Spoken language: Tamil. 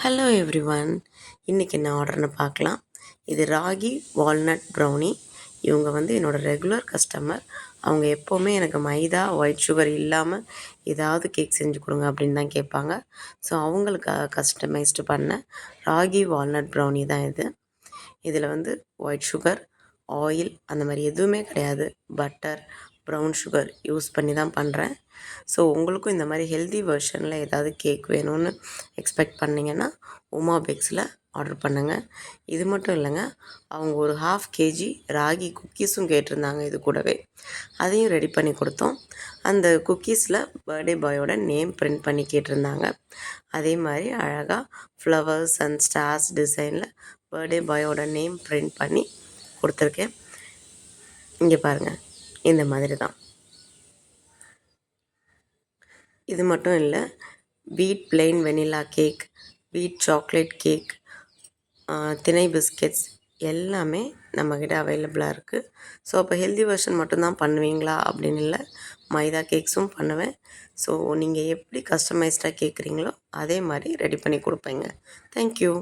Hello everyone. இன்றைக்கி என்ன ஆர்டர்னு பார்க்கலாம். இது ராகி வால்நட் ப்ரௌனி. இவங்க என்னோடய ரெகுலர் கஸ்டமர். அவங்க எப்போவுமே எனக்கு மைதா ஒயிட் சுகர் இல்லாமல் ஏதாவது கேக் செஞ்சு கொடுங்க அப்படின்னு தான் கேட்பாங்க. ஸோ அவங்களுக்காக கஸ்டமைஸ்டு பண்ண ராகி வால்நட் ப்ரௌனி தான் இது. இதில் ஒயிட் சுகர், ஆயில் அந்த மாதிரி எதுவுமே கிடையாது. பட்டர், ப்ரௌன் சுகர் யூஸ் பண்ணி தான் பண்ணுறேன். ஸோ உங்களுக்கும் இந்த மாதிரி ஹெல்தி வெர்ஷனில் ஏதாவது கேக் வேணும்னு எக்ஸ்பெக்ட் பண்ணிங்கன்னா உமா பேக்ஸில் ஆர்டர் பண்ணுங்கள். இது மட்டும் இல்லைங்க, அவங்க ஒரு 1/2 kg ராகி குக்கீஸும் கேட்டிருந்தாங்க. இது கூடவே அதையும் ரெடி பண்ணி கொடுத்தோம். அந்த குக்கீஸில் பர்த்டே பாயோட நேம் பிரிண்ட் பண்ணி கேட்டிருந்தாங்க. அதே மாதிரி அழகாக ஃப்ளவர்ஸ் அண்ட் ஸ்டார்ஸ் டிசைனில் பர்த்டே பாயோட நேம் பிரிண்ட் பண்ணி கொடுத்துருக்கேன். இங்கே பாருங்கள், இந்த மாதிரி தான். இது மட்டும் இல்லை, வீட் பிளெயின் வெனிலா கேக், வீட் சாக்லேட் கேக், தினை பிஸ்கெட்ஸ் எல்லாமே நம்மக்கிட்ட அவைலபிளாக இருக்குது. ஸோ அப்போ ஹெல்தி வெர்ஷன் மட்டும்தான் பண்ணுவீங்களா அப்படின்னு இல்லை, மைதா கேக்ஸும் பண்ணுவேன். ஸோ நீங்கள் எப்படி கஸ்டமைஸ்டாக கேட்குறீங்களோ அதே மாதிரி ரெடி பண்ணி கொடுப்பேங்க. தேங்க்யூ.